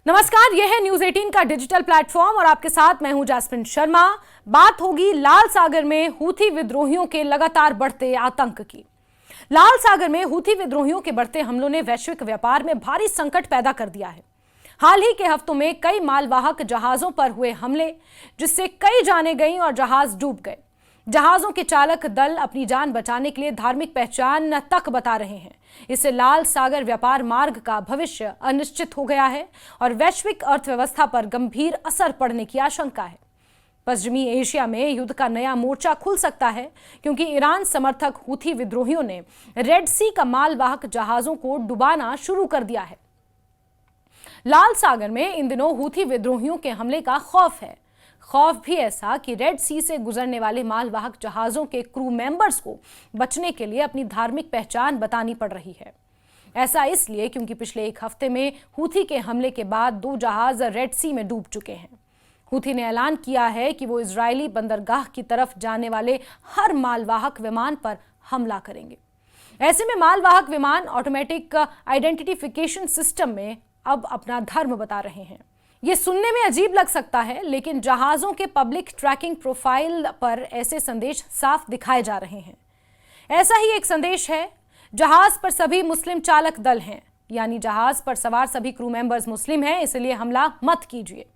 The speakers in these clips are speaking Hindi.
नमस्कार, यह है न्यूज 18 का डिजिटल प्लेटफॉर्म और आपके साथ मैं हूं जैस्मिन शर्मा। बात होगी लाल सागर में हूथी विद्रोहियों के लगातार बढ़ते आतंक की। लाल सागर में हूथी विद्रोहियों के बढ़ते हमलों ने वैश्विक व्यापार में भारी संकट पैदा कर दिया है। हाल ही के हफ्तों में कई मालवाहक जहाजों पर हुए हमले, जिससे कई जानें गईं और जहाज डूब गए। जहाजों के चालक दल अपनी जान बचाने के लिए धार्मिक पहचान तक बता रहे हैं। इससे लाल सागर व्यापार मार्ग का भविष्य अनिश्चित हो गया है और वैश्विक अर्थव्यवस्था पर गंभीर असर पड़ने की आशंका है। पश्चिमी एशिया में युद्ध का नया मोर्चा खुल सकता है, क्योंकि ईरान समर्थक हूथी विद्रोहियों ने रेड सी का मालवाहक जहाजों को डुबाना शुरू कर दिया है। लाल सागर में इन दिनों हूथी विद्रोहियों के हमले का खौफ है। खौफ भी ऐसा कि रेड सी से गुजरने वाले मालवाहक जहाजों के क्रू मेंबर्स को बचने के लिए अपनी धार्मिक पहचान बतानी पड़ रही है। ऐसा इसलिए क्योंकि पिछले एक हफ्ते में हूथी के हमले के बाद 2 जहाज रेड सी में डूब चुके हैं। हूथी ने ऐलान किया है कि वो इजरायली बंदरगाह की तरफ जाने वाले हर मालवाहक विमान पर हमला करेंगे। ऐसे में मालवाहक विमान ऑटोमेटिक आइडेंटिफिकेशन सिस्टम में अब अपना धर्म बता रहे हैं। ये सुनने में अजीब लग सकता है, लेकिन जहाजों के पब्लिक ट्रैकिंग प्रोफाइल पर ऐसे संदेश साफ दिखाए जा रहे हैं। ऐसा ही एक संदेश है, जहाज पर सभी मुस्लिम चालक दल हैं, यानी जहाज पर सवार सभी क्रू मेंबर्स मुस्लिम हैं, इसलिए हमला मत कीजिए।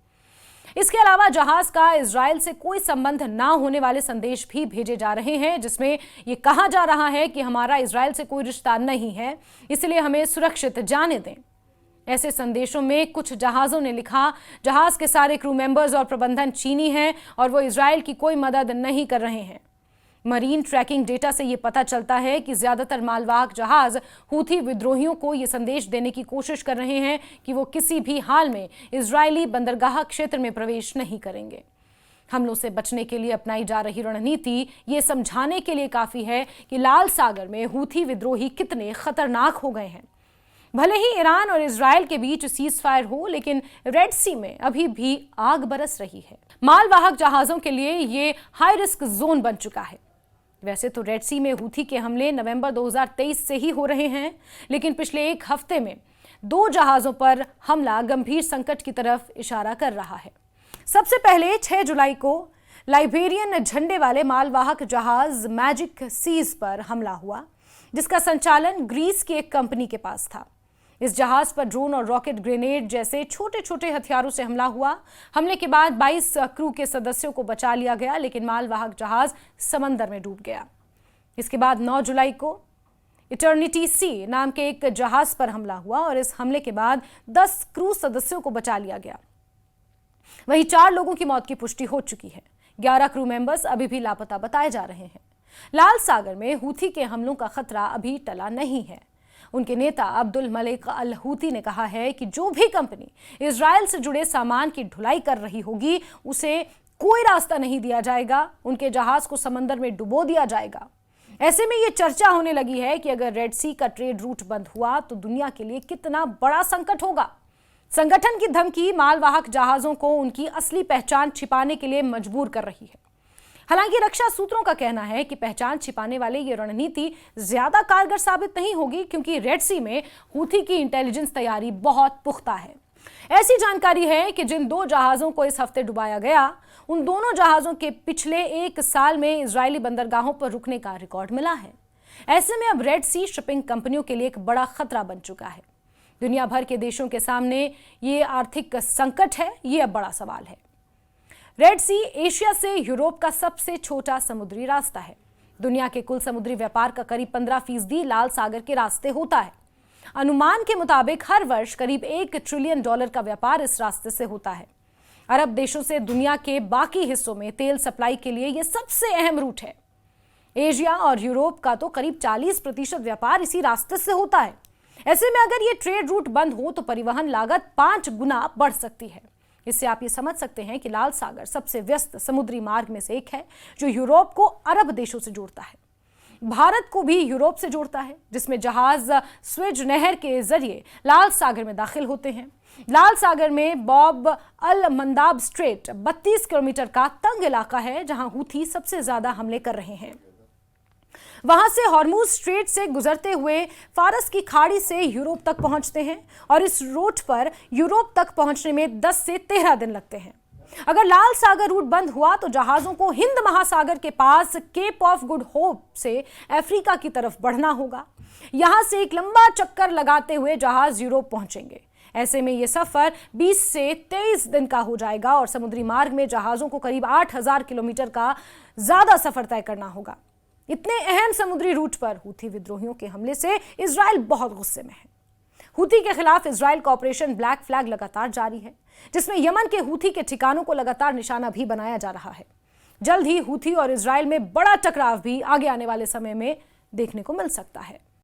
इसके अलावा जहाज का इजराइल से कोई संबंध ना होने वाले संदेश भी भेजे जा रहे हैं, जिसमें यह कहा जा रहा है कि हमारा इजराइल से कोई रिश्ता नहीं है, इसलिए हमें सुरक्षित जाने दें। ऐसे संदेशों में कुछ जहाजों ने लिखा, जहाज के सारे क्रू मेंबर्स और प्रबंधन चीनी हैं और वो इजराइल की कोई मदद नहीं कर रहे हैं। मरीन ट्रैकिंग डेटा से ये पता चलता है कि ज्यादातर मालवाहक जहाज हूथी विद्रोहियों को ये संदेश देने की कोशिश कर रहे हैं कि वो किसी भी हाल में इजरायली बंदरगाह क्षेत्र में प्रवेश नहीं करेंगे। हमलों से बचने के लिए अपनाई जा रही रणनीति ये समझाने के लिए काफी है कि लाल सागर में हूथी विद्रोही कितने खतरनाक हो गए हैं। भले ही ईरान और इजराइल के बीच सीज फायर हो, लेकिन रेड सी में अभी भी आग बरस रही है। मालवाहक जहाजों के लिए ये हाई रिस्क जोन बन चुका है। वैसे तो रेड सी में हूथी के हमले नवंबर 2023 से ही हो रहे हैं, लेकिन पिछले एक हफ्ते में 2 जहाजों पर हमला गंभीर संकट की तरफ इशारा कर रहा है। सबसे पहले 6 जुलाई को लाइबेरियन झंडे वाले मालवाहक जहाज मैजिक सीज पर हमला हुआ, जिसका संचालन ग्रीस की एक कंपनी के पास था। इस जहाज पर ड्रोन और रॉकेट ग्रेनेड जैसे छोटे छोटे हथियारों से हमला हुआ। हमले के बाद 22 क्रू के सदस्यों को बचा लिया गया, लेकिन मालवाहक जहाज समंदर में डूब गया। इसके बाद 9 जुलाई को इटर्निटी सी नाम के एक जहाज पर हमला हुआ और इस हमले के बाद 10 क्रू सदस्यों को बचा लिया गया। वहीं 4 लोगों की मौत की पुष्टि हो चुकी है। 11 क्रू मेंबर्स अभी भी लापता बताए जा रहे हैं। लाल सागर में हूथी के हमलों का खतरा अभी टला नहीं है। उनके नेता अब्दुल मलिक अल हूथी ने कहा है कि जो भी कंपनी इजराइल से जुड़े सामान की ढुलाई कर रही होगी, उसे कोई रास्ता नहीं दिया जाएगा, उनके जहाज को समंदर में डुबो दिया जाएगा। ऐसे में ये चर्चा होने लगी है कि अगर रेड सी का ट्रेड रूट बंद हुआ तो दुनिया के लिए कितना बड़ा संकट होगा। संगठन की धमकी मालवाहक जहाजों को उनकी असली पहचान छिपाने के लिए मजबूर कर रही है। हालांकि रक्षा सूत्रों का कहना है कि पहचान छिपाने वाले ये रणनीति ज्यादा कारगर साबित नहीं होगी, क्योंकि रेड सी में हूथी की इंटेलिजेंस तैयारी बहुत पुख्ता है। ऐसी जानकारी है कि जिन 2 जहाजों को इस हफ्ते डुबाया गया, उन दोनों जहाजों के पिछले 1 साल में इजरायली बंदरगाहों पर रुकने का रिकॉर्ड मिला है। ऐसे में अब रेड सी शिपिंग कंपनियों के लिए एक बड़ा खतरा बन चुका है। दुनिया भर के देशों के सामने ये आर्थिक संकट है, ये अब बड़ा सवाल है। रेड सी एशिया से यूरोप का सबसे छोटा समुद्री रास्ता है। दुनिया के कुल समुद्री व्यापार का करीब 15% लाल सागर के रास्ते होता है। अनुमान के मुताबिक हर वर्ष करीब $1 ट्रिलियन का व्यापार इस रास्ते से होता है। अरब देशों से दुनिया के बाकी हिस्सों में तेल सप्लाई के लिए यह सबसे अहम रूट है। एशिया और यूरोप का तो करीब 40% व्यापार इसी रास्ते से होता है। ऐसे में अगर ये ट्रेड रूट बंद हो तो परिवहन लागत 5 गुना बढ़ सकती है। इससे आप ये समझ सकते हैं कि लाल सागर सबसे व्यस्त समुद्री मार्ग में से एक है, जो यूरोप को अरब देशों से जोड़ता है, भारत को भी यूरोप से जोड़ता है, जिसमें जहाज स्वेज नहर के जरिए लाल सागर में दाखिल होते हैं। लाल सागर में बॉब अल मंदाब स्ट्रेट 32 किलोमीटर का तंग इलाका है, जहां हूथी सबसे ज्यादा हमले कर रहे हैं। वहां से हॉर्मुज स्ट्रेट से गुजरते हुए फारस की खाड़ी से यूरोप तक पहुंचते हैं और इस रूट पर यूरोप तक पहुंचने में 10 से 13 दिन लगते हैं। अगर लाल सागर रूट बंद हुआ तो जहाजों को हिंद महासागर के पास केप ऑफ गुड होप से अफ्रीका की तरफ बढ़ना होगा। यहां से एक लंबा चक्कर लगाते हुए जहाज यूरोप पहुंचेंगे। ऐसे में यह सफर 20 से 23 दिन का हो जाएगा और समुद्री मार्ग में जहाजों को करीब 8000 किलोमीटर का ज्यादा सफर तय करना होगा। इतने अहम समुद्री रूट पर हूथी विद्रोहियों के हमले से इजराइल बहुत गुस्से में है। हूथी के खिलाफ इजराइल का ऑपरेशन ब्लैक फ्लैग लगातार जारी है, जिसमें यमन के हूथी के ठिकानों को लगातार निशाना भी बनाया जा रहा है। जल्द ही हूथी और इजराइल में बड़ा टकराव भी आगे आने वाले समय में देखने को मिल सकता है।